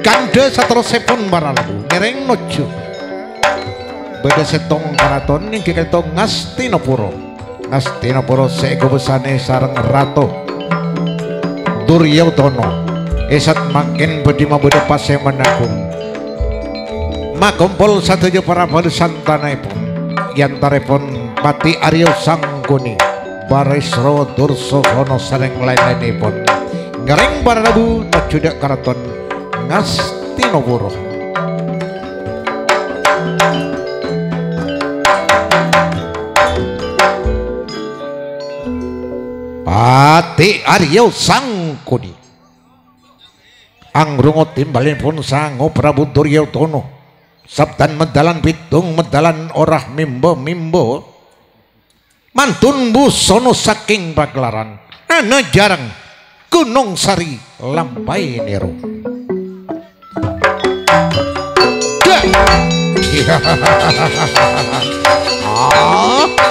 Kandha saterusipun para Prabu ngiring nuju badhe setong karaton inggih kerta Ngastinapura. Ngastinapura saéga besane sareng Ratu Duryodana esat makin badhe mabudha paseman agung makumpul sadaya para balesantanaipun yantaripun Pati Arya Sangguni Barisrawa Dursasana sareng lain-lainipun ngering para Prabu nuju karaton Ngastinapura. Pati Arya Sangguni angrungu timbalinipun Sang Prabu Duryodana sabdan medalan pitung medalan orah mimba-mimba mantun busana saking pagelaran ana jarang Gunung Sari lampahi niru.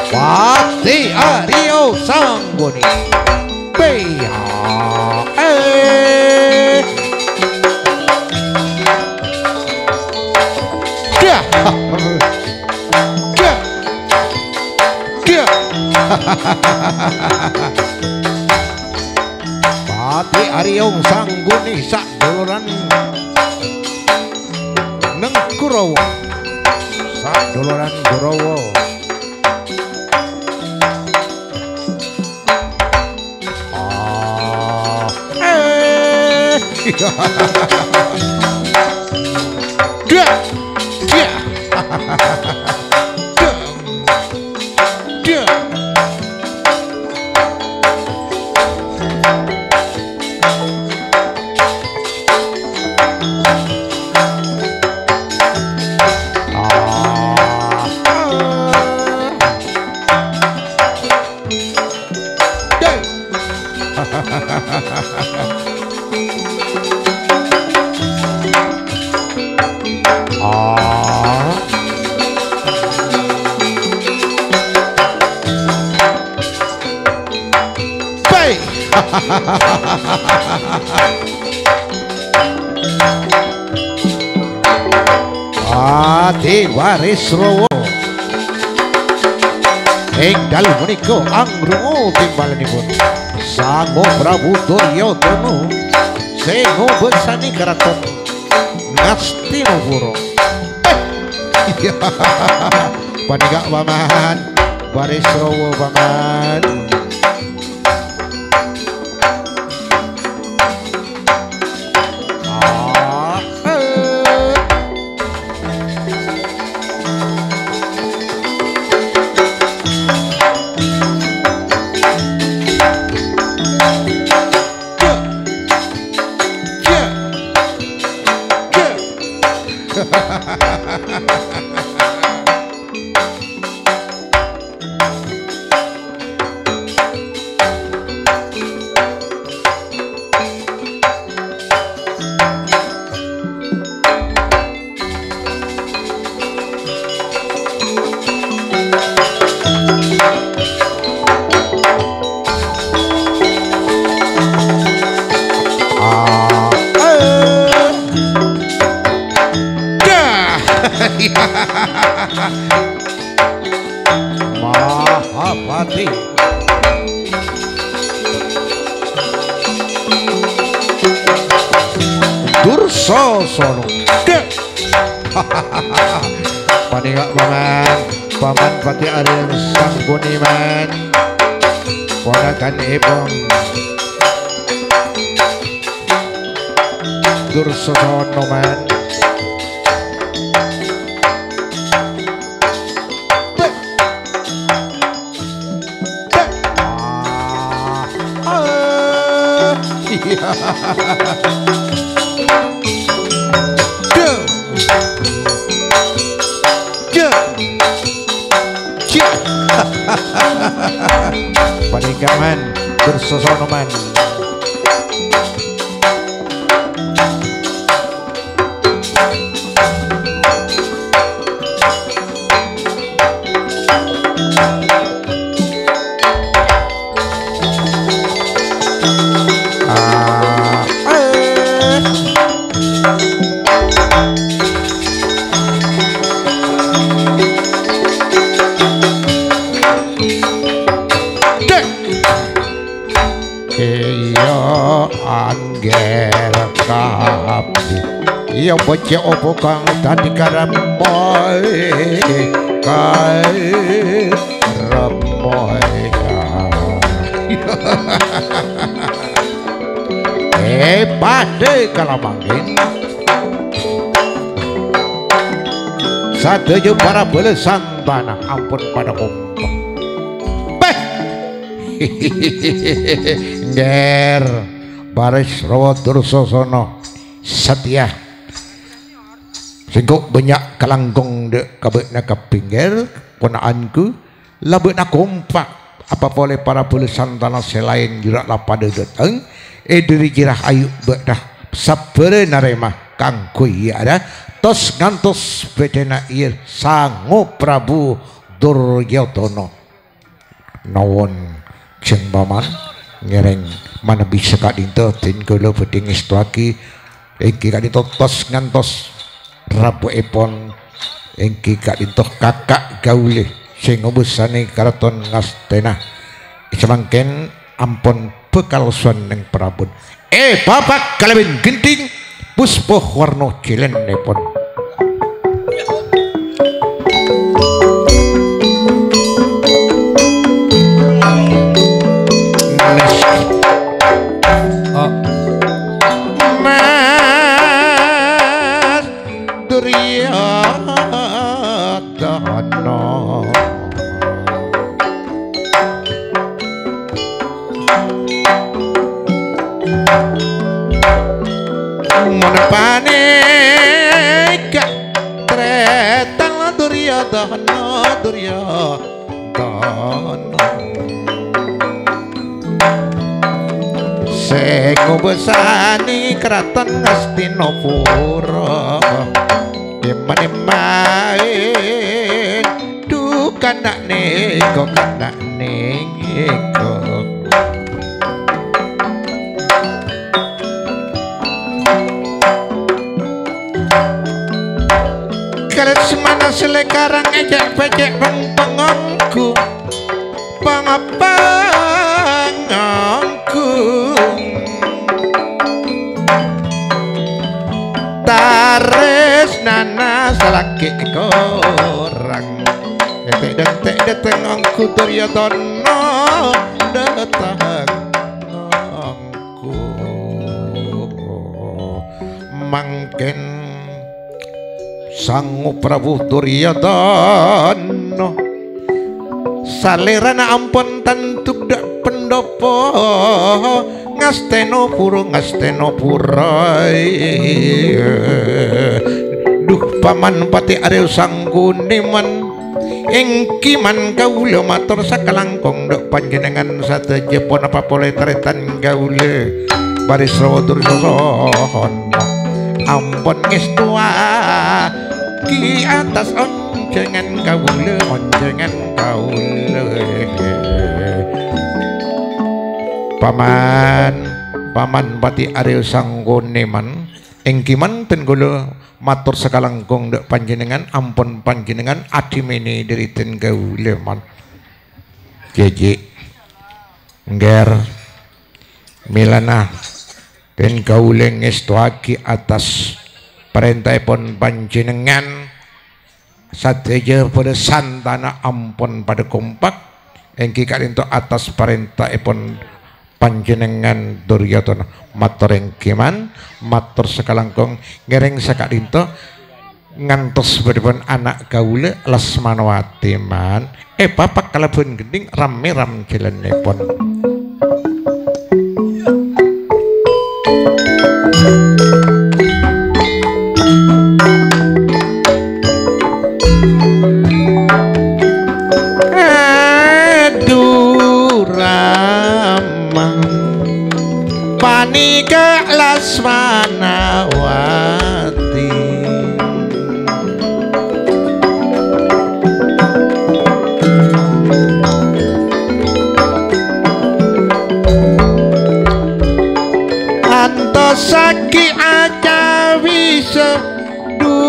Pati Arya Sangguni beya Pati Arya Sangguni sak doloran neng Kurawa sak doloran Kurawa Pati Warisrawa enggal menika angrungu timbalanipun Sang Prabu Duryodana sengo besani karaton Ngastinapura. Panika paman Warisrawa paman Mahapati Dursasana panika paman Pati Arya Sangguni man ponakanipun Dursasana man Paninggaman Dursasana man abdi iya bocah opo kang tadi karamoy kae ramoy pade kalamangin sadaya para belesan tanah ampun pada kumpul beh nger baris rawa dursasana satya singkok banyak kalanggong de kabekna kapinggir ponaanku labekna kompak apa boleh para belesan tanah selain jurak lapada datang diri jirah ayu bedah sabere naremah kanggo ada tos ngantos bedena ir sangu Prabu Duryodana nawon jeng paman ngereng mana bisa kadinto tin kula bedhe ngestuaki iki kadinto tos ngantos Rabu epon iki kadinto kakak gaule sing ngubusane karaton Ngastena semangken ampun bekal swaneng Prabun bapak kalebin genting puspa warna cilenipun Mas Duryodana Monepane gak tretan Duryodana sing ngubesani kraton Ngastinapura main dukandane kok kandane kok karet semana selekarang ejek becek pengongku pangapangongku tares nana selaki korang detek detengongku Duryodana detengongku mangken Sang Prabu Duryodana salerana ampun tantuk dak pendopo Ngastinapura duh paman pati aril sang Guneman engki man kawula matur sakalangkung dak panjenengan sateje pun apa boleh tretan kawula baris rawa Duryodana ampun ngestua ki atas onjengan kawula paman pati aril sang Guneman engkiman ten kula matur sakalangkung dak panjenengan ampun panjenengan adimene diriten kawula man jeje ngger milana den kawula ngestuaki atas perintahipun panjenengan sadeja pada santana ampun pada kompak engki karinto atas perintahipun panjenengan Duryodana matur engkiman matur sakalangkung ngereng sakadinto ngantos bedipun anak kawula Lesmanawati man bapak kalebun gending rame-ram jalanipun Panika Lesmanawati antosaki acawi sedu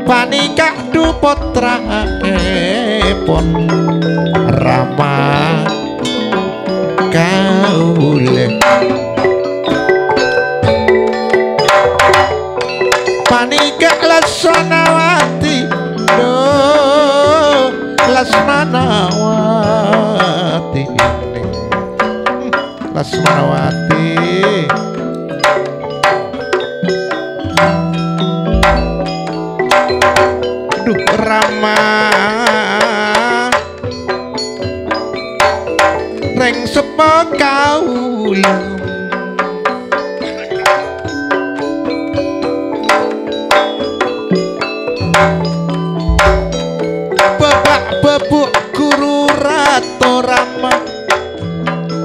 panika du putra epon Rama kaule panika Lasmanawati do Lasmanawati Lasmanawati duh Rama reng sepa kaula bebuk guru Ratu Rama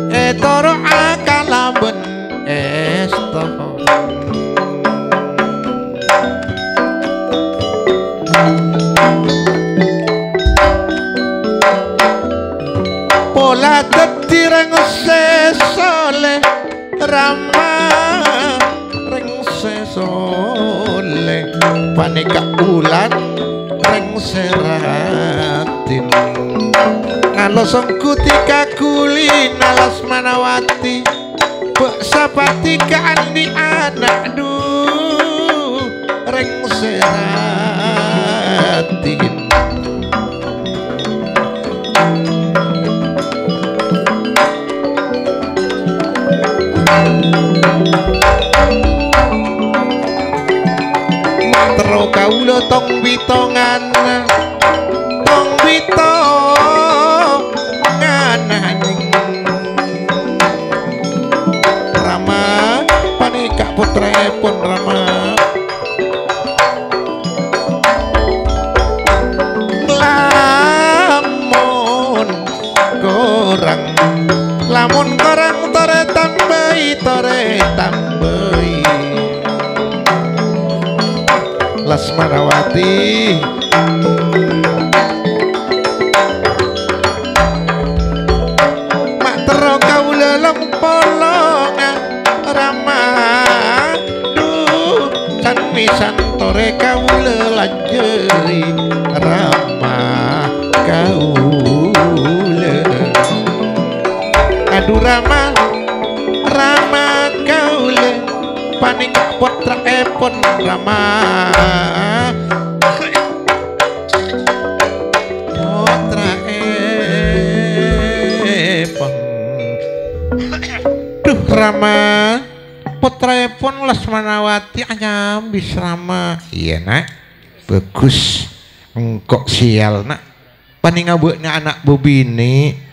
etoro akalaben esto pola dadi reng sesole Rama reng sesole panika ulan reng seratin alosong kutika kulina Lasmanawati bek sapati kaandi anak du reng seratin matro kaula tong witongan Rama panika putrepun Rama lamun korang tore tambahi Lasmanawati matro kaula lempolongan Rama duh can misan tore kaula lanjeri Rama kaula aduh Rama kaula panik putra epon Rama putra epon duh Rama putra epon Lasmanawati anyambis Rama iya nak bagus engkok sial nak paningabuknya anak bobini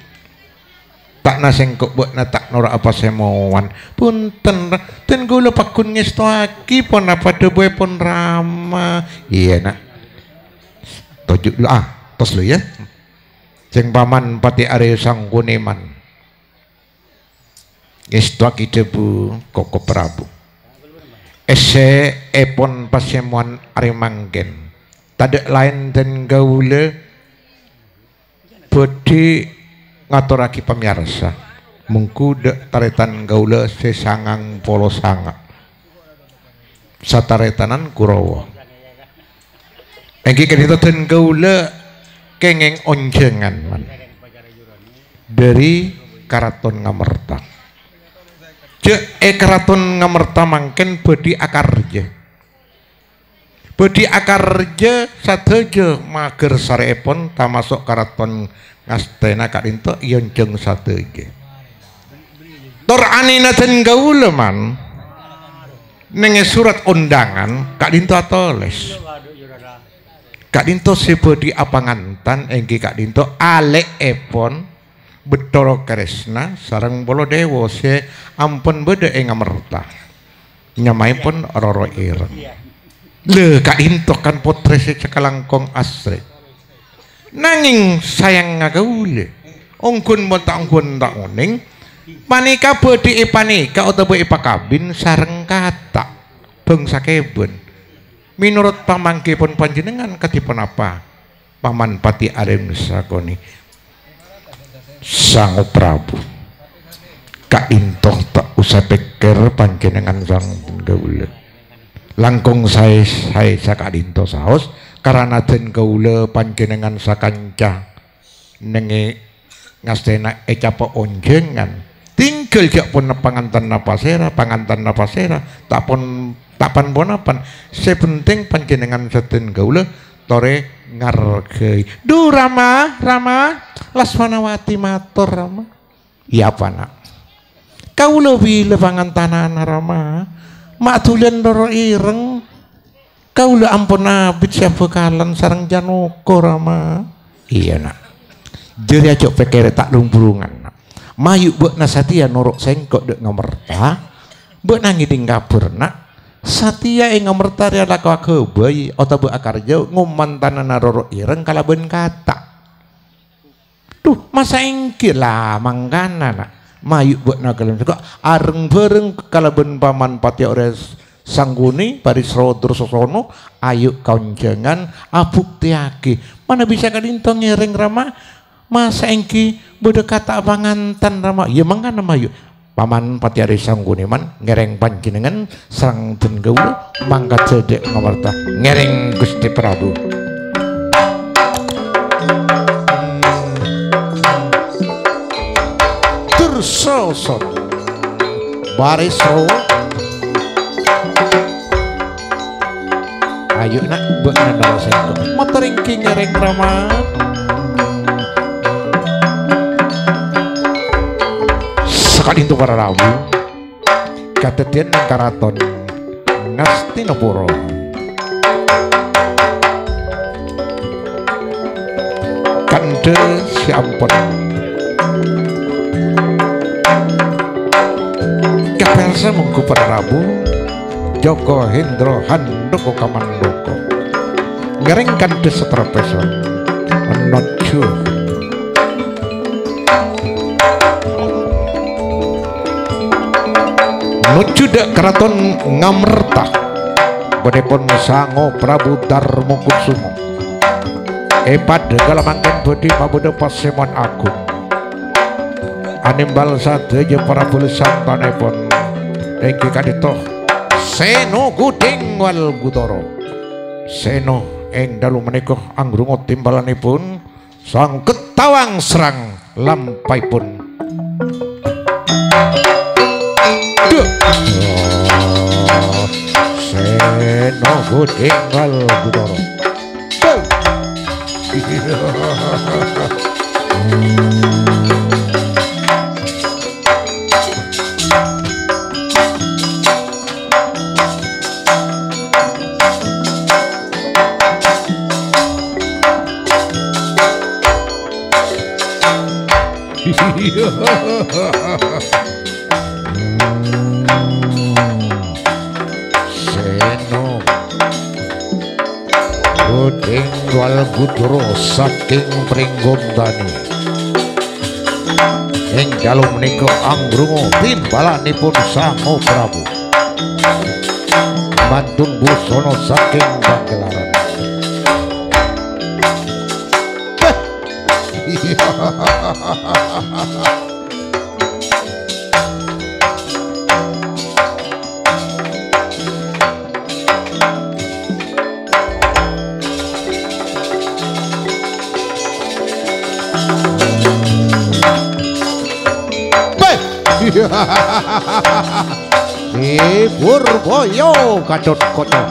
tak nasengkok buat natak norak apa semowan punten ten gula pakun ngestoaki pon apa deboy pon Rama iya nak tojuk lu tos lu ya ceng paman pati Arya Sang Kuneman ngestoaki debu Koko Prabu ese epon pasemuan Arimanggen tadak lain dan gaula bodi ngaturaki pamirsa mengkuda taretan gaula sesangang polo sanga sataretanan Kurawa engki kadita ten gaula kengeng onjengan man dari Karaton Ngamerta je Karaton Ngamerta mangken bodi akarja sateje mager sarepon tamasuk Karaton Ngastena kadinto yonjeng sateje tor anina ten gaula man nenge surat undangan kadinto atoles kadinto sebodi apangantan engki kadinto ale epon Betara Kresna sareng Baladewa se ampun bede Ngamerta nyamaipun Roro Ireng le kadinto kan putre se Cakalangkong Asri nanging sayang ngagaule ongkun montak uning panika bodi panika utawa pakabin sareng kata bangsa kebun menurut pamangkipun panjenengan katipun apa Paman Pati Areng sakoni Sang Prabu Kak Intoh tak usah pikir panjenengan sang gaula langkung saya Kak Intoh saos karena den gaula panjenengan sakanca nenge ngastena ecapa onjengan tinggal jak pun pangantan napasera tak pan bonapan sepenting panjenengan seten gaula tore ngargai duh Rama Lasmanawati matur Rama iya apa nak kau lebih pangantanan Rama mak tulen doro ireng kau le ampun abit siapa kalan sarang janoko Rama iya nak jadi aja pekere tak lumburungan nak mayu buat nasatia norok sengkok dek ngomerta buat nangiding kapur nak satia ing ngomerta ria lakwa kebayi atau buat akar jauh ngumantanan roro ireng kalaben kata tuh masa ingkir lah mangkana nak mayu buat nagalan juga areng bareng kalaben paman pati ores sangguni paris rodor sosono ayu konjengan abuk tiaki mana bisa kalintong ngereng Rama masa engki beda kata pangantan Rama ya mangkana mayu paman pati aris sangguni man ngereng panjenengan sang den gaula mangkat sedek ngamarta ngereng Gusti Prabu tersosot baris ro ayo nak buat nanda sengkok motor ingki ngereng Rama sekali itu para Rabu kadadian nang karaton Ngastinapura kande si ampun kapelsa mengku para Rabu Joko Hendro Handoko Kamandoko ngereng kande setra peson not sure nuju dak keraton Ngamerta bodepon sango Prabu Darmo Kusumo pada galamangken bodi pabuda pasemon agung animbal sadaya para bulesantanipun ingkang kadito Seno Guding wal Gudoro Seno ing dalu menika anggrunga timbalanipun sang ketawang serang lampaipun Seno Guding wal Gudoro Seno Guding wal Gudoro saking Pringgondani ing dalu menika anggrunga timbalanipun Sango Prabu mantun busana saking Bangkelaran Purboyo Gadot Koco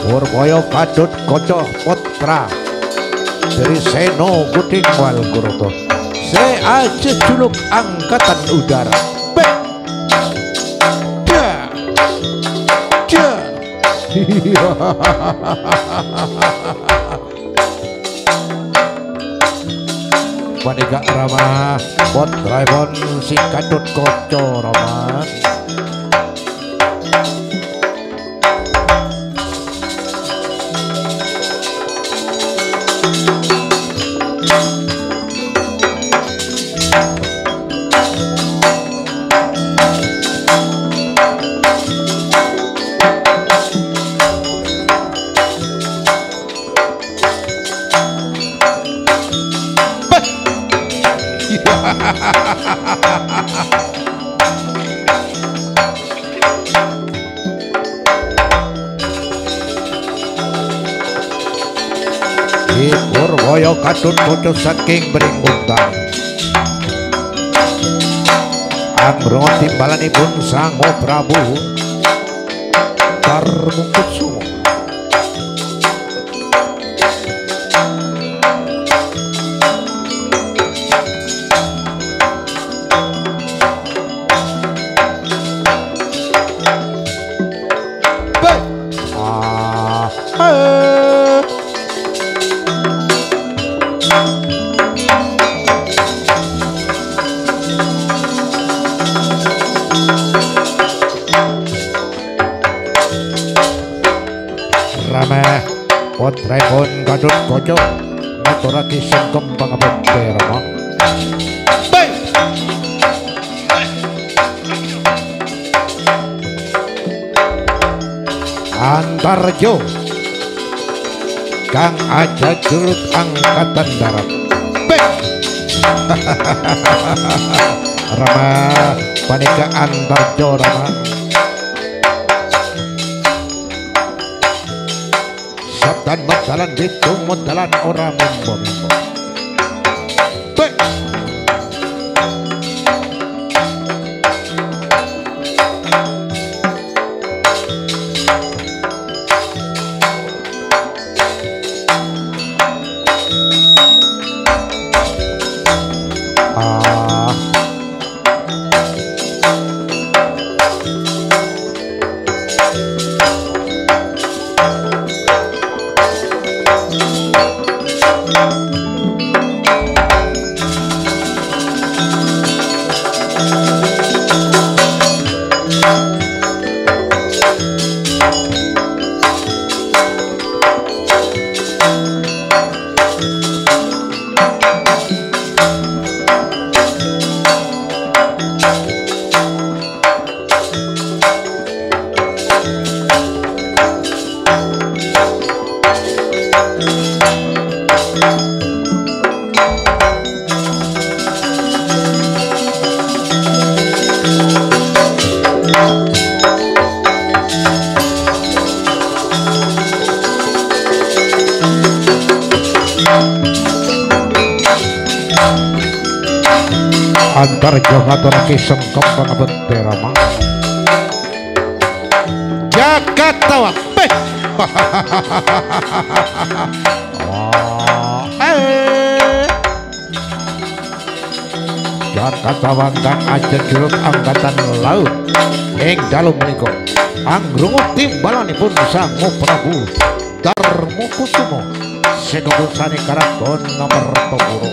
Purboyo Gadot Koco putra dari Seno Guding wal Gudoro se aja juluk angkatan udara Panika Rama putraipun si Gadot Koco Rama Purboyo Gadot Koco saking Pringgondani Anggrong timbalanipun Sang Prabu Darmukusumo. Potrepun Gadut Kojo maturake sungkem pangabekti Rama. Baik. Antarjo Kang Aja Jurut Angkatan Darat. Baik. Rama panika Antarjo Rama. Dan modalan itu modalan orang mimbo-mimbo. Baik. Antarjo ngaturake sengkep pangabekti Rama. Jakatawa. Jakatawa Kang Aja Jurut Angkatan Laut ing dalu menika anggrung timbalanipun Sang Prabu Darmukusumo sedulurane karaton Ngamartapura.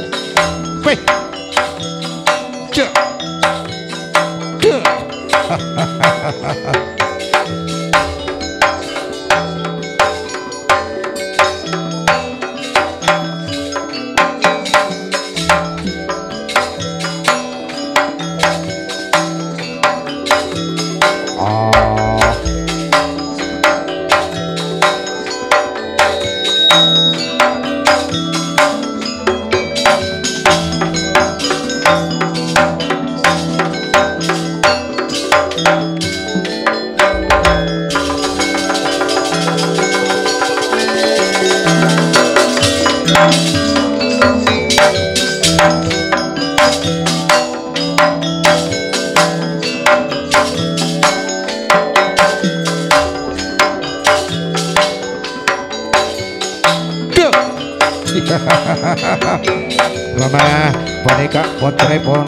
Rama panika putripun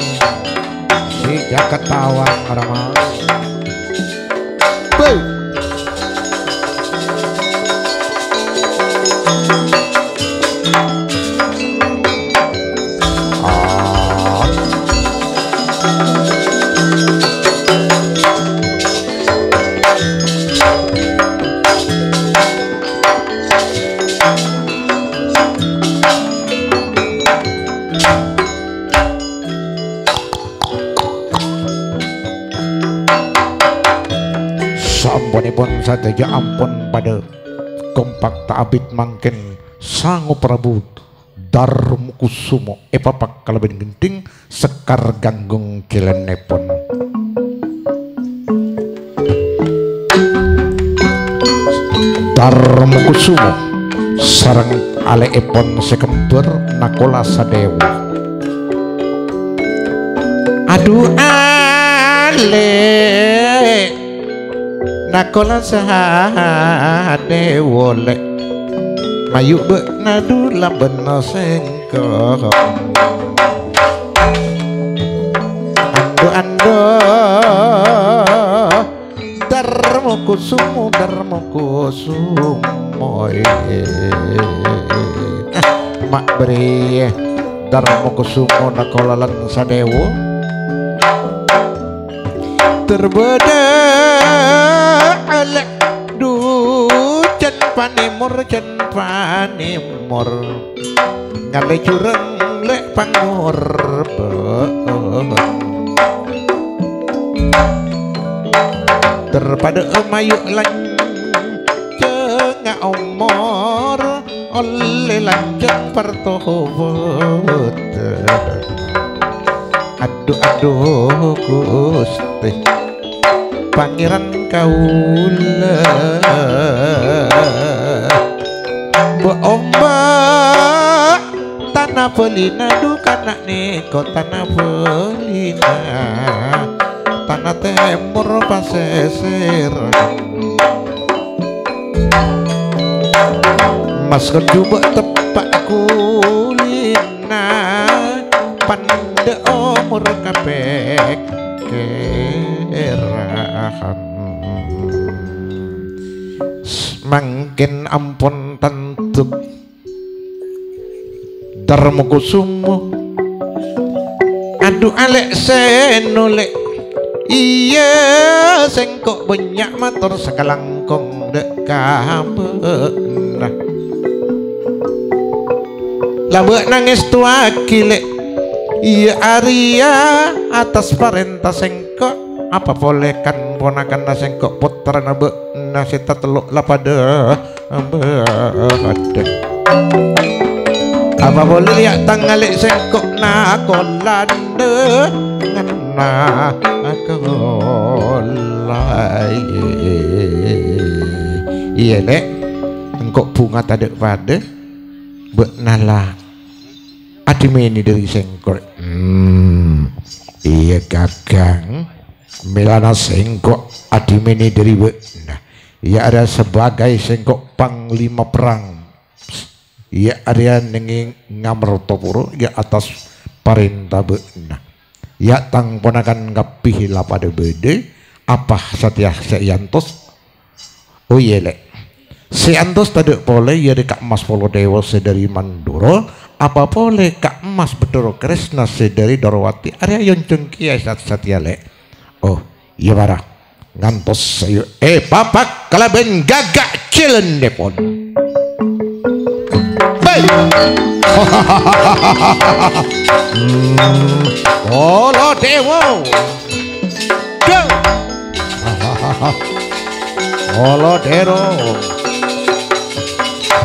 si Jakatawang Rama. Sampunipun sadaya ampun pada kompak taabit mangken Sang Prabu Darmukusumo epapak kalebet genting sekar ganggung kilenepun. Darmukusumo sareng aleipun sekember Nakula Sadewa. Aduh le nakola sahade wole mayu be nadu labena sengko ando darmo kusumo mak beri darmo kusumo nakola lan sadewo terbeda alek du jen panimur ngale cureng lek pangur terpada emayu lan cenga omor oleh lanjeng pertohot aduh Gusti pangeran kaula ombak tanah pelina dukana neko tanah pelina tanah temur pasesir mas kejuba tepak kulina pande umur kapek kerahan mangkin ampun tentuk Darmo Kusumo aduh alek senolek iya sengkok banyak matur sekalangkong dek kabenah labek nangis tua kilek iya Arya atas perintah sengkok apa boleh kan ponakan sengkok putra nabe nasita teluk lapada apa boleh lihat tanggalek sengkok nakolande ngena kolai iya lek engkok bunga tadek pada benala adimeni dari sengkok iya kakang melana sengkok adimeni dari benah ia ada sebagai sengkok panglima perang ia ada nenging ngamertopuro ia atas perintah benah ia tang ponakan ngapih pada bede apa setia seyantos oh iya lek seyantos tadi boleh ia dekak mas polo dewa sedari Manduro apa boleh kak emas Bedoro Kresna sedari Dorowati area yonceng kia setia lek oh iya barang ngantos sayo papak kalaben gagak cilen depon Olo dewo Olo dero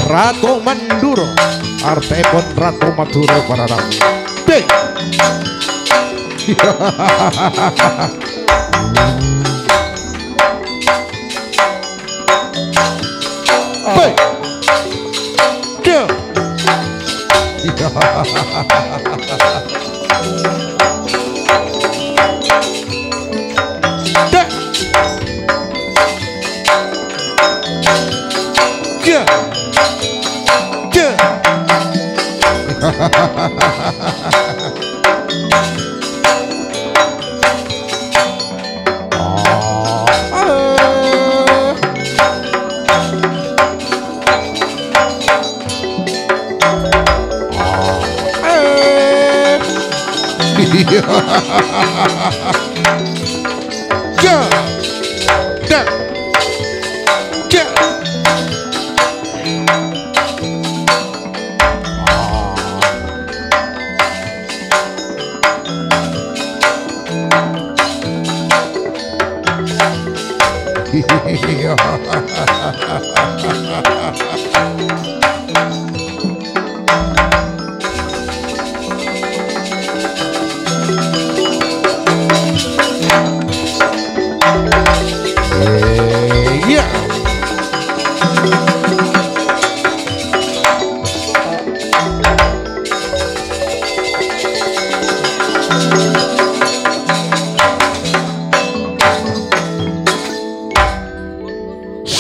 Ratu Manduro artepon Ratu Maduro para ramu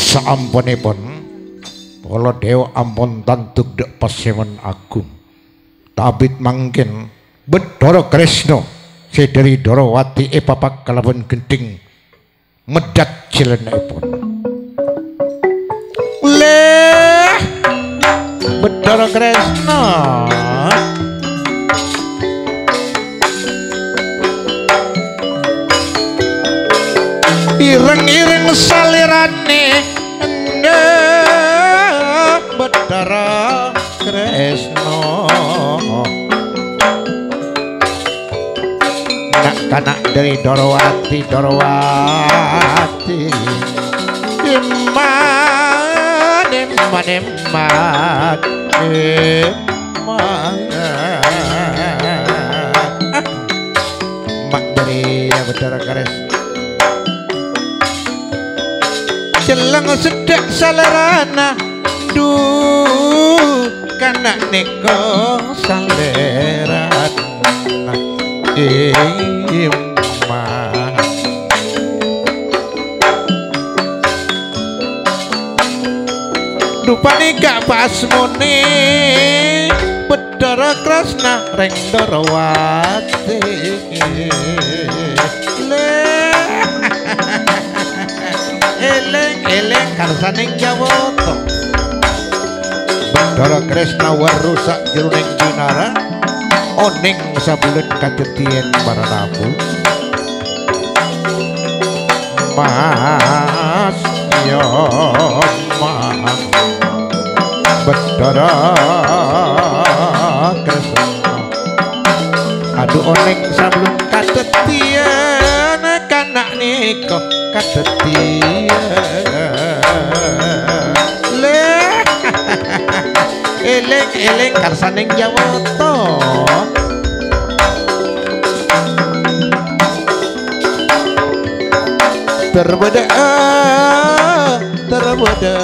Saampunipun para dewa ampun tantuk dek Pasemon Agung tabit mangkin Bathara Kresna sedherek Darawati papak kalawan genting medat cilenipun leh Bathara Kresna ireng-ireng salirane Bathara Kresna kanak dari Darawati Eman mak dari Bathara Kresna celeng sedek salerana kanak neko salerana Eman rupane gak pasmone Bathara Kresna reng Darawati eleng karsaning Jawata Bathara Kresna warusak jeruning jinara oning sabulet kadetien para rabu mas yo mas Bathara Kresna aduh oning sabulet kadetien kanak niko kadetien eleng karsaning Jawata terbeda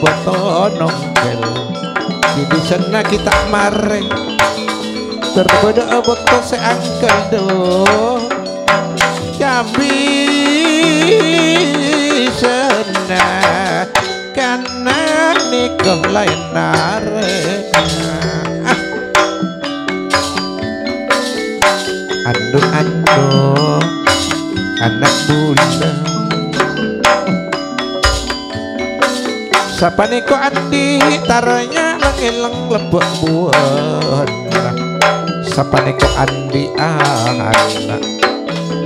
betonong kel di sana kita mare terbeda beton seangkel do jambi sana karena nikah lain nare anu anak bulan sapane kok andi taranya langileng lebok buan sapane kok andi anak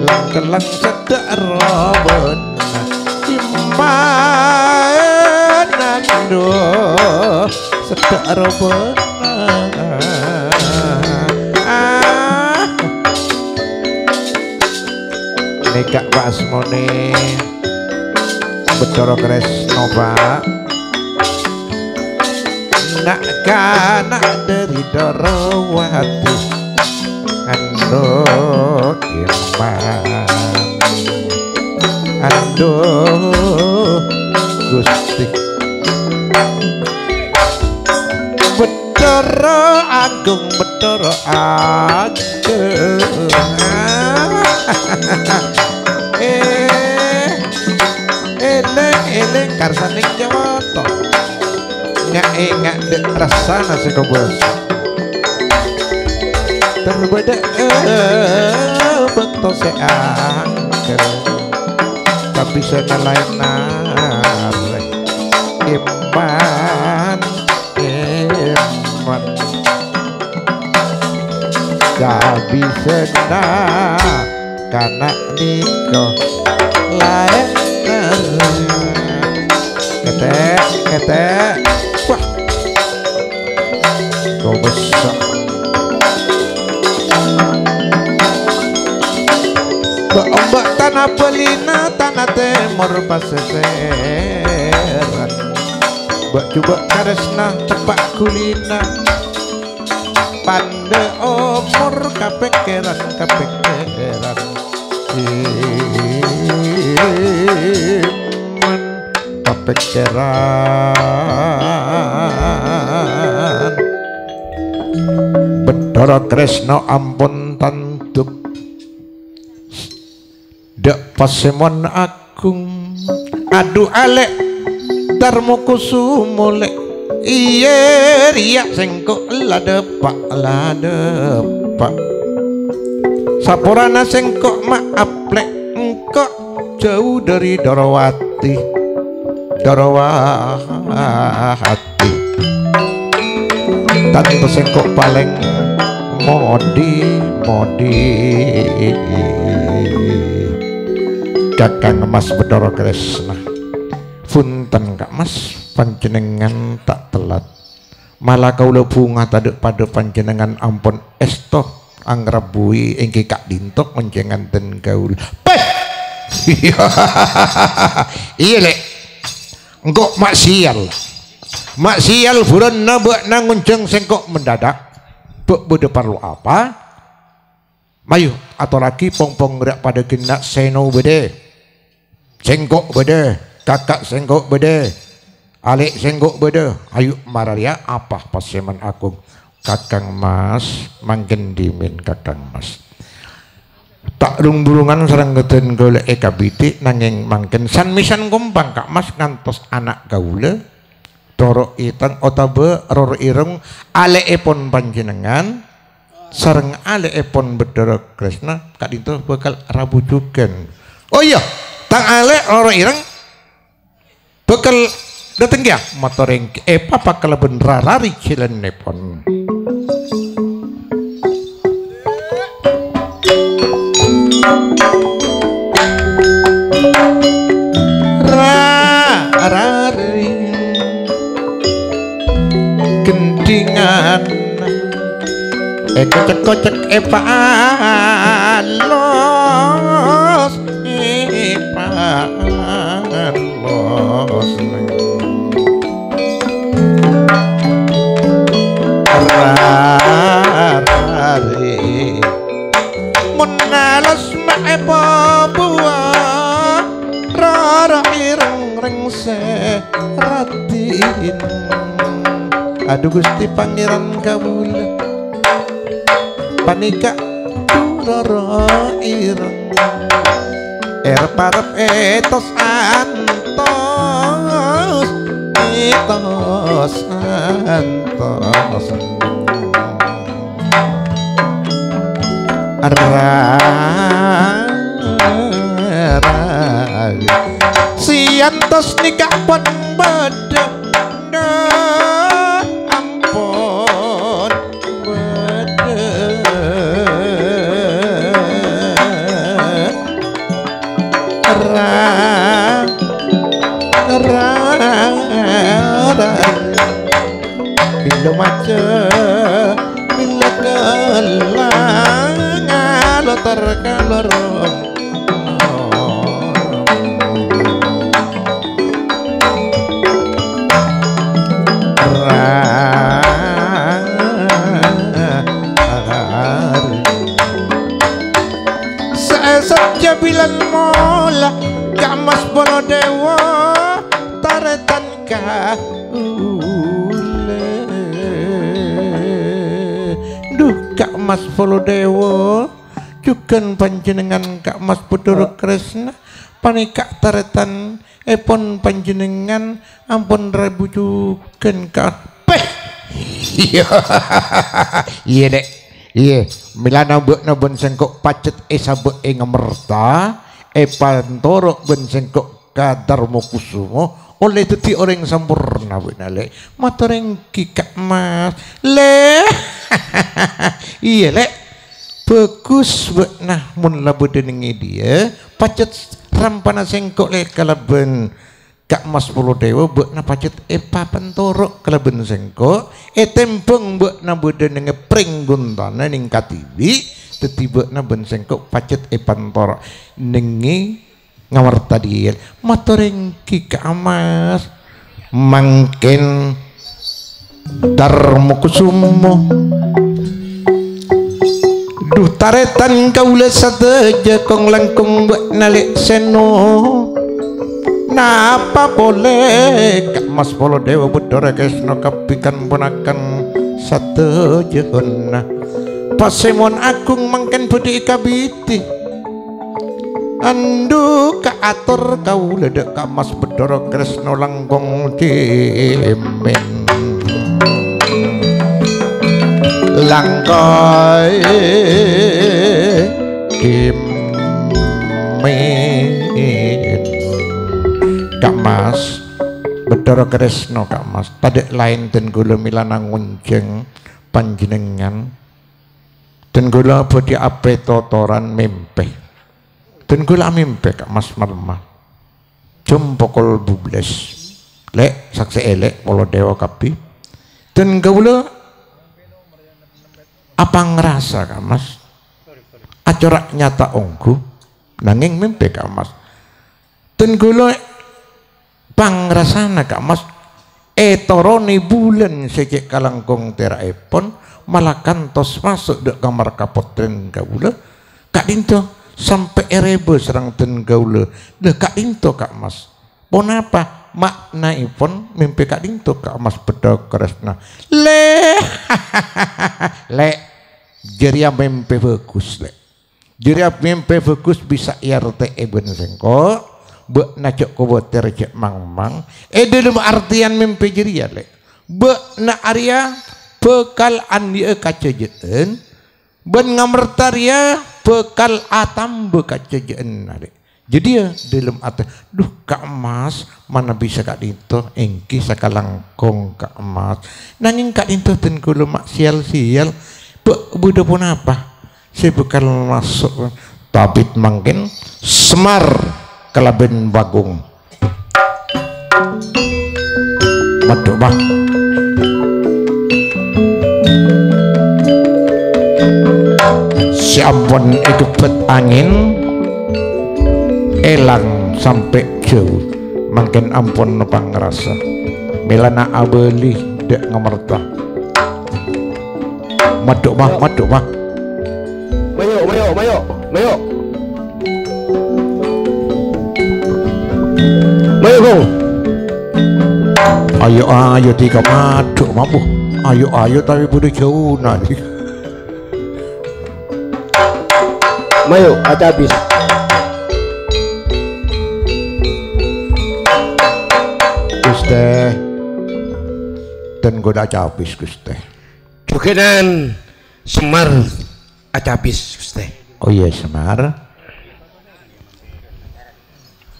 lang-kelang sedek robon cimanan do sedek robon nikah pasmone Bathara Kresna Pak nak kanak dari Darawati ando Eman ando Gusti Bathara Agung eleng karsaning Jawata ngak dek rasana sekobos terbeda betul seangker tapi sana lain nare Eman tapi sana kanak niko lain nare ketek wah kau besar ombak tanah pelina tanah temur paseseran mbak coba Kresna tepak kulina pande umur kapekeran kapekeran Bathara Kresna ampun tanduk dek Pasemon Agung adu alek Darmo Kusumo lek iya riak sengkok ladepak Saporana sengkok maaf lek engkok jauh dari Darawati tanpa sengkok paling modi Kakang Mas Bathara Kresna punten Kak Mas panjenengan tak telat malah kaula bunga taduk pada panjenengan ampun esto anggrabui ingkang Kak Dintok menjenganten kaula peh iya lek engko maksial buron nabak nangunceng sengkok mendadak bede perlu apa mayu atau lagi pong gerak pada kena seno bede sengkok bede kakak sengkok bede alik sengkok bede ayo mararia apa paseman aku Kakang Mas mangken dimin Kakang Mas tak rung-burungan sareng ngeten golek ekabiti nanging mangken san misan gompang Kak Mas ngantos anak gaula Doro itang otabe roro ireng aleepon panjenengan sareng aleepon Bathara Kresna Kak Dinto bakal rabujuken oh iya tang ale roro ireng bakal dateng ya motoreng papa keleben rarari cilenepon rarari gendingan kocek-kocek palos rarari menalos mae buah rara ireng rengse ratin aduh Gusti Pangeran kawula panika rara ireng parep etos antos siantos nikah pun bedek ampun bedek bila maca bila gelang alotar kalorong saja bilang mola Kak Mas Baladewa taretan kaule duh Kak Mas Baladewa jugan panjenengan Kak Mas Bathara Kresna panikak taretan epon panjenengan ampun rebujuken kabeh iya dek iya milana mbokna ben sengkok pacet sabe ngamerta pantoro ben sengkok Darmo Kusumo oleh dadi orang sempurna benale matureng Ki Kak Mas le iya lek bagus benah mun labu deningi dia pacet rampana sengkok le kaleben Kak Mas Baladewa benah pacet pantoro kaleben sengkok tembung benah bedenenge pring guntana ning katibi tetiba na ben sengkok pacet pantoro nengi ngawarta dia matureng Ki Kak Mas mangken Darmo Kusumo duh taretan kaula sateja kong langkung buat nalik seno napa boleh Kak Mas Baladewa Bathara Kresna kapikan ponakan sateja pasemon agung mangken budi kabiti andu kaatur kaula dek Kak Mas Bathara Kresna langkung cemen langkai cemen Kak Mas Bathara Kresna Kak Mas tadek lain den kula milana ngunjeng panjenengan den kula bodhi ape totoran mempeh den kula mempeh Kak Mas Marmah jam pokol 12 lek saksi elek polo dewa kapi den kula apa ngerasa Kak Mas acara nyata ongku nanging mempeh Kak Mas den kula pangrasana Kak Mas etorone bulan secek kalangkung teraepon malah kantos masuk dek kamar kapotren gaula Kak Dinto sampai erebe serang ten gaula deh Kak Dinto Kak Mas pon apa maknaipun mimpi Kak Dinto Kak Mas Bathara Kresna le jeria mimpi bagus le jeria mimpi bagus bisa IRT ben sengko be najak ko boter cek mang dalam artian mimpi jeria le be na Arya bekal andi kacejeun ben ngamertaria bekal atam bekacejeun ade jadi ya dalam arti duh Kak Mas mana bisa Kak Dinto engki sakalangkung Kak Mas nanging Kak Dinto ten kula mak sial-sial budak pun apa saya bekal masuk tabit mangkin Semar kelaben Bagung maduk bah si ampun ikut angin elang sampai jauh makin ampun nepang ngerasa milana abeli dek ngemerta maduk bah mayo Bung ayo tiga maduk mampu ayo tapi budak jauh nanti mayo ada habis Guste dan goda habis Guste bukanan Semar habis Guste oh iya Semar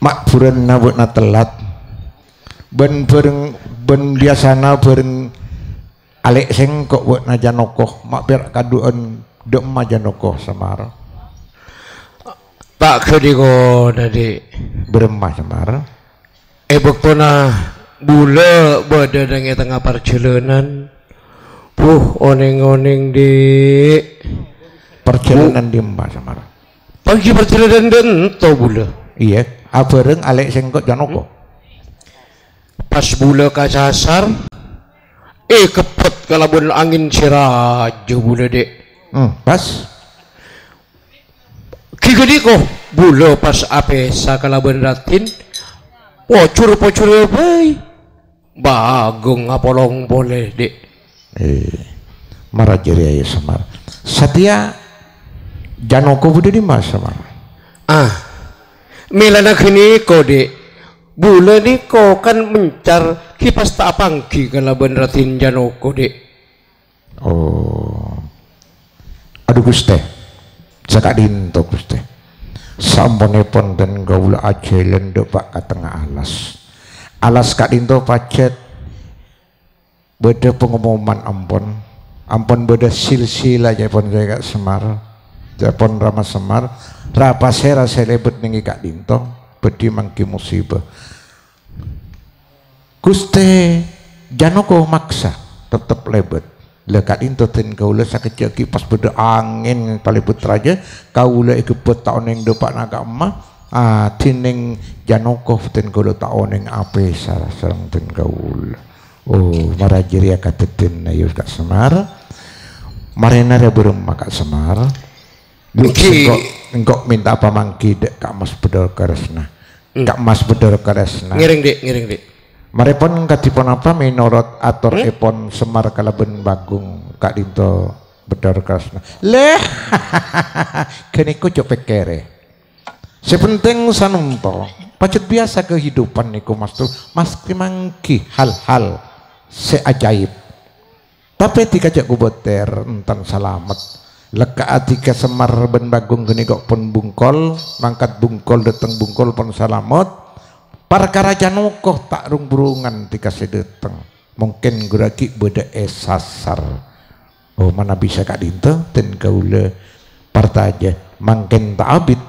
mak buren nabut na telat ben biasana bareng alek sing kok buat na Janoko mak biar kaduan dek ma Janoko Semar pak kediko tadi beremah Semar bektona bula bada nang tengah perjalanan oneng di perjalanan di mbak Semar pagi perjalanan dan to bula iya bareng alek sengkot Janoko pas bula kasasar kepet kalabun angin sirajo bula dek pas kiko bula pas ape sakalabun ratin pocur bay Bagong apolong boleh dek marajari ayo Semar Satya Janoko budi di mas Semar milana kini kode bulan ni ko kan mencar kipas tak pangki kalau beneratin Janoko dek aduh Guste Kak Dinto Guste sampunipun dan gaula ajelen pak katengah alas Kak Dinto pacet beda pengumuman ampun beda silsilah japon saya Kak Semar japon Rama Semar rapasera selebet nengi Kak Dinto bedi mangki musibah Guste Janoko maksa tetep lebet le Kak Dinto ten kaula sakejak pas beda angin palebet raja kaula ikut tahun yang depan agak emak tining Janoko ten kaula tahun yang ape sarang ten kaula marajiri akatetin ayo Kak Semar marena ya beremah Kak Semar engkau minta apa mangki dek Kak Mas Bathara Kresna Kak Mas Bathara Kresna ngiring dek maripun katipun apa menurut atur epon Semar kalaben Bagung Kak Dinto Bathara Kresna leh keniku copek kere Sepenting sanunto pacet biasa kehidupan niku Mas tuh Mas mangki hal-hal seajaib tapi dikajak kuboter entan salamet leka atika semar ben bagung geni kok pun bungkol mangkat bungkol dateng bungkol pun salamet perkara janukoh tak rung burungan dikasih dateng mungkin guraki beda sasar oh mana bisa kak dinto ten kaula partaja mangken tak abid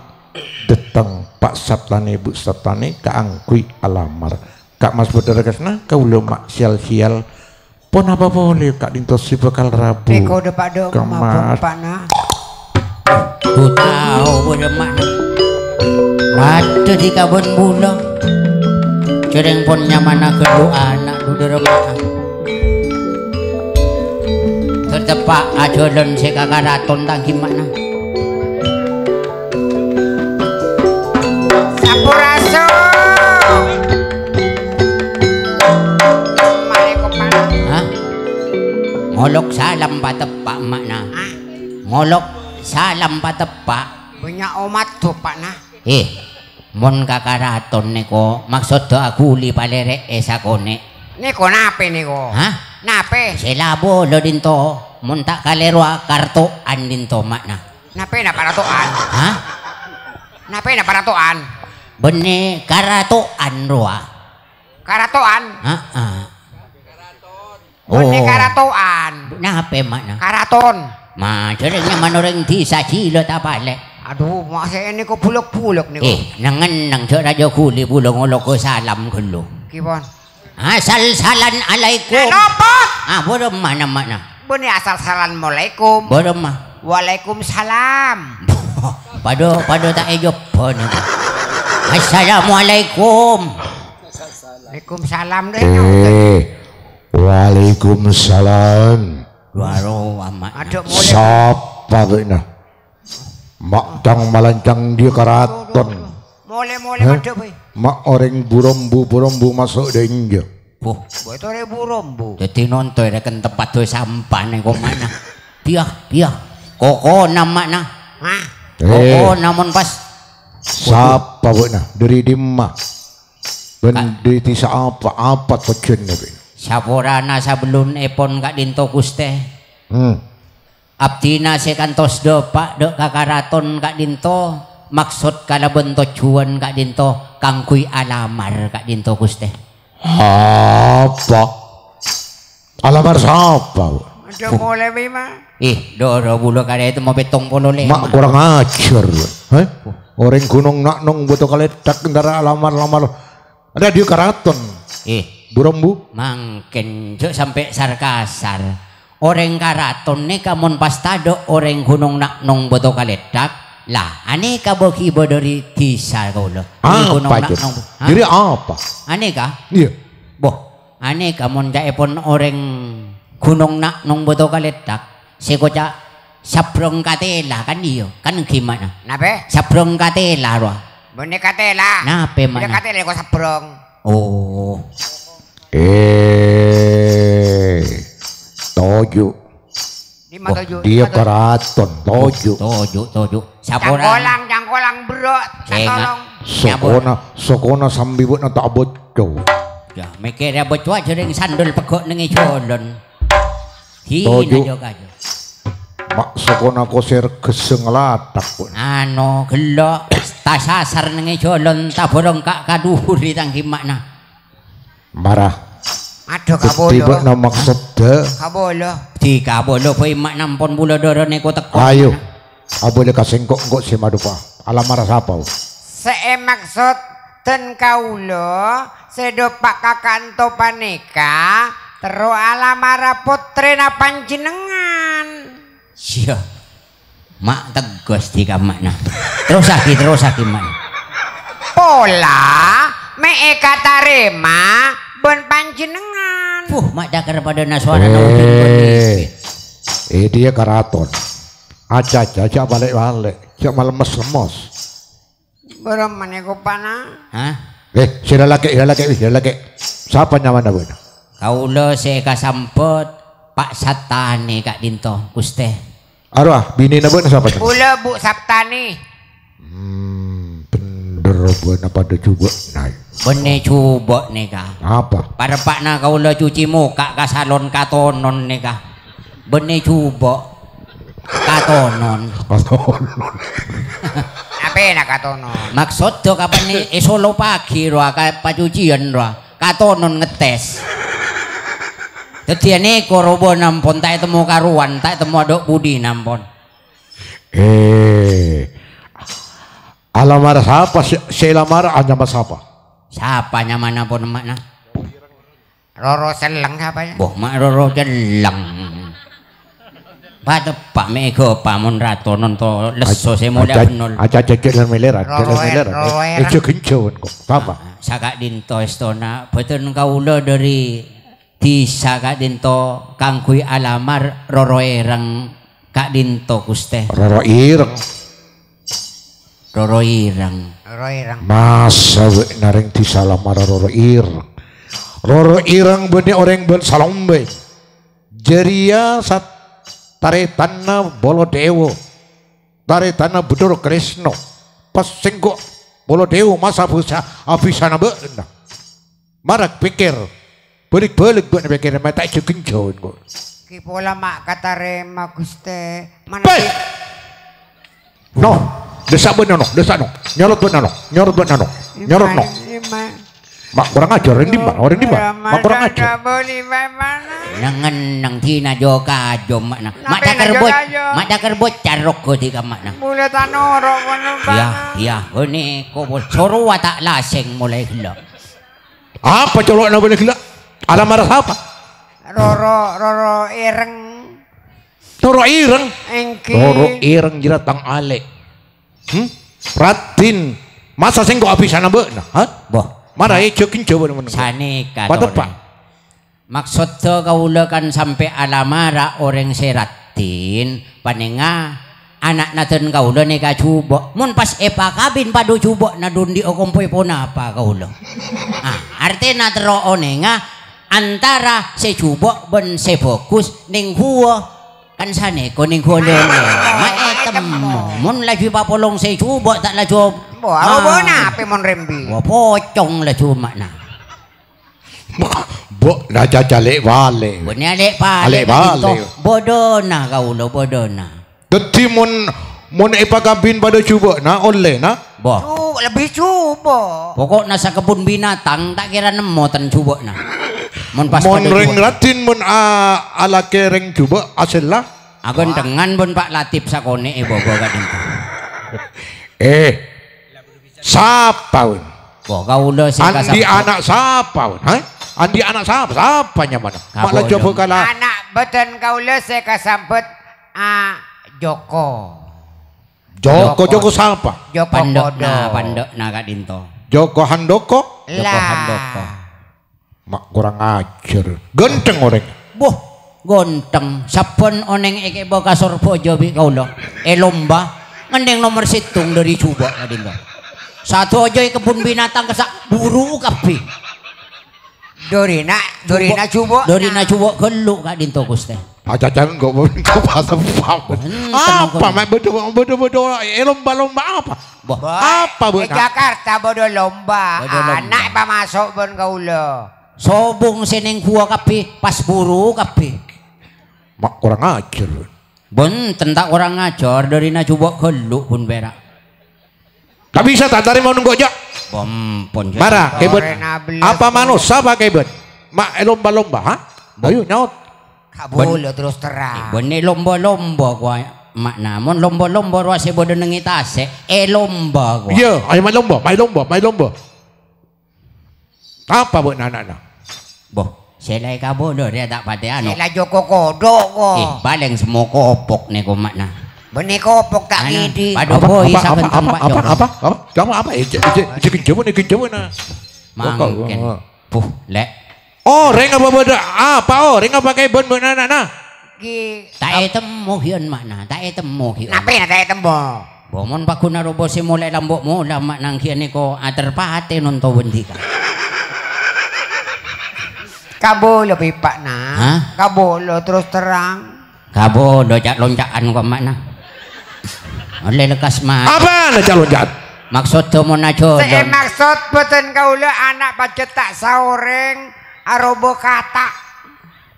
datang Pak Saptani Bu Saptani kaangkui alamar Kak Mas Bodor kesna kaula mak sial-sial pon apa boleh Kak dinto si bekal Rabu Eko udah pada mabuk pana ku tahu udah makna ada di kabun bulan cereng pon nyamana kedua anak duduk rumah tertepak ajolan si kakak raton tak gimana Sampurasun hah? Ngolok salam patepak makna ngolok salam patepak punya umat tuh pak nah mon kakaraton neko maksud do aku li palerek esakone niko nape niko hah? nape Selabo lo dinto mon tak kalerwa kartoan dinto makna nape na paratoan hah? nape na paratoan Bene karatoan roa karatoan oh karatoan nape makna karaton cerengnya manoreng di sajilo tapale aduh masih ini kok bulok-bulok nih nangan nang raja kuli bulong olok ko salam kulo kibon asal-salan alaikum nopot bodoh mana makna beni asal-salamualaikum bodoh mah waalaikumsalam pado tak ejop pon assalamualaikum waalaikumsalam deh Waalaikumsalam waro amat aduh mulai siapa kena mak cang malancang dia karaton mulai aduh boy mak orang burombu masuk denja buh itu ribu rombu jadi nonton rekan tempat tuh sampah nih kok mana piah koko nama nah hah koko namun pas siapa kena dari dimah ben di tisa apa pecennya be saporana sebelum epon kak dinto kuste abdina sekantos do pak do kakaraton kak dinto maksud kala bento cuan kak dinto kangkui alamar kak dinto kuste apa alamar siapa aduh mulai bima doro bulu kada itu mau betong polo lema mak kurang ajar orang gunung naknong butuh kali tak kendara alamar ada dia karaton burombu mangken cuk sampai sarkasar orang karaton nih kamun pastado orang gunung naknong boto kaledak lah ane kaboki bodori tisa kau lo apa itu jadi apa ane kah iya boh ane kamun jaepon orang gunung naknong boto kaledak sekoca sabrong katela kan iyo kan gimana nape sabrong katela roa beni katela nape mana beni katela kok sabrong oh toju dia karaton toju cangkolang bro sokona sambibut na tak bocco ya mikir ya bocco aja ring sandal pegok nengi jolon hina juga aja mak sokona koser geseng latak pun ano gelok tasasar nengi jolon taborong kak kaduhuri tangki makna marah aduh kabolo tiba na maksud de kabolo di kabolo po imak nampon bulo doro neko teko ayo abole kasengkok si madupa alamara siapa se maksud ten kaulo sedo pak kakanto paneka teru alamara putri na panjenengan siya mak tegos di kamakna terus lagi mak pola me katarema bon panjenengan mak dakar pada naswana dia karaton aja balik cak lemes belum meneko pana hah sila laki siapa nyaman dah kaulo seka sampot Pak Satane kak dinto kuste arwah bini na siapa Ula Bu Saptani bener pada coba naik. Bene coba nih kah. Apa? Pada pak na kau le cuci muka ke salon katonon nih kah. Bene coba katonon. Katonon. Apa nak katono? Maksud tuh kapan nih solo pagi roh kayak pacucian roh katonon ngetes. Jadi ini korobo nampon tak temu karuan tak temu adok budi nampon. Alamar siapa? Selamar alamar siapa? Siapa mana pun makna? Roro Seleng apa ya? Boh mak Roro Seleng. Pada Pak Mego Pamun Rato nonto leso saya mulai penol. Aja jalan melerat, jalan melerat. Ejo kencauan kok. Apa? Saka dinto estona betul kaulo dari disa kak dinto kangkui alamar Roro Ireng kak dinto kuste. Roro Ireng. Roro Ireng. Roro Ireng. Masa nareng di salamar Roro Ireng. Roro Ireng benih orang ben salombe. Jeria sat taretana Bolodewo. Taretana Budoro Kresno. Pas sengko Bolodewo masa bisa abisana beuna. Marak pikir. Balik-balik buat pikir mata ijo kencauan kok. Ki pola mak katarema Guste. Mana Baik. No, desa bener no, desa no. Nyorot bener no, nyorot bener no. Nyorot no. Mak kurang ajar orang di mana? Orang di mana? Mak kurang ajar. Nangan nang tina joka jom makna. Mak dakar bot carok ko di kamakna. Mulai tanoro Ya, ini ko soro tak laseng mulai gila. Apa colok na boleh gila? Alamar apa? Roro Ireng. Roro Ireng. Engki. Roro Ireng jiratang ale. Pratin. Masa sengko abisana beuna? Hah? Boh. Mana ijo kencauan mana? Sani Pada Pak. Maksud to kaulo kan sampai alamara orang seratin panenga anak naten kaulo nih kacubo mun pas epa kabin padu cubo na dundi o kompoy po na apa kaulo artinya tero onenga antara se cubo ben se fokus ning huo kan sane ko ning huo lene maetem mun laju papolong se cubo tak laju bo na ape mon rembi wo pocong laju makna Bo, raja jalek wale. Bener alek pale. Bodona kaulo bodona. Dadi mun epa kabin pada cuba na oleh na. Boh. Lebih coba. Pokok nasa kebun binatang tak kira nemu tan cuba na. Mun pas Mon ring ratin mun ala kereng cuba asal lah. Agon dengan pun Pak Latif sakone bobo kadang. Siapa win? Boh kaulo sing Andi anak siapa win? Hah? Andi anak siapa? Siapanya mana? Malah coba kalah. Anak beten kaulah saya kasambet Joko. Joko siapa? Joko Pandok na Kak Dinto. Joko Handoko? Joko Handoko. Mak kurang ajar. Genteng orang. Boh, gonteng. Sapon oneng eke boka sorpo jobi kaulo. Lomba ngendeng nomor situng dari coba Kak Dinto. Satu aja kebun binatang kesak buru kapi. Dorina cubo gelu Kak Dinto Guste. Aja jangan kau bahasa apa mak bodoh lomba apa? Apa buat Jakarta bodoh lomba. Anak pa masuk ben kaulo. Sobong seneng gua kapi pas buru kapi. Mak kurang ajar. Ben tentak orang ngajar dari na coba gelu pun berak. Tak bisa tak dari mau nunggu aja. Pompon. Marah kebet. Apa manusia apa kebet? Mak lomba-lomba, ha? Ayo nyaut. Kabul terus terang. Bene lomba-lomba gua mak namun lomba-lomba ruas bodo nengitase. Lomba gua. Iya, ayo main lomba. Apa buat anak-anak? Boh, selai kabodo dia tak pati anu. Selai Joko kodok kok. Baleng semua kopok nih kok mak nah. Benih kopok tak gini. Padu boy saben tempat yo. Apa? Kamu apa? Kejawa na. Mangken. Puh, lek. Oh, reng apa beda? Apa reng apa kayak bon anak na? Tak temu hian makna, tak temu hian. Nape na tak temu? Bomon pa kuna robo si mulai lambok mo mak nang hian niko aterpate nonto wendi ka. Kabolo pipa na. Kabolo terus terang. Kabolo jak loncakan kok makna. Oleh lekas mah. Apa na calon jahat? Maksud mo na jodon. Saya maksud boten kaula anak pacetak saoreng arobo kata.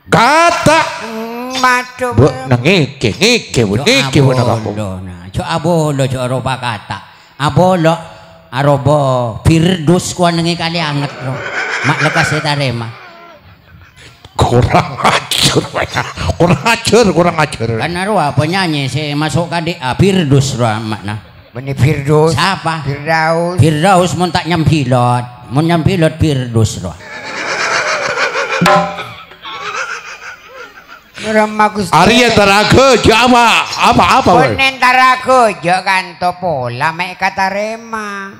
Kata. Madu. Bu nangike bu abolo. Jo abolo jo aroba kata. Abolo arobo Firdus kuan nengi kali anget ro. Mak lekas tarema. Kurang ajar. Kan aro penyanyi saya masuk KDA Firdus ro makna. Beni Firdaus. Siapa? Firdaus. Firdaus mun tak nyampilot. Mun nyampilot Firdus ro. Arya Taraga Jawa apa? Ponen Taraga jo kan topola mek kata rema.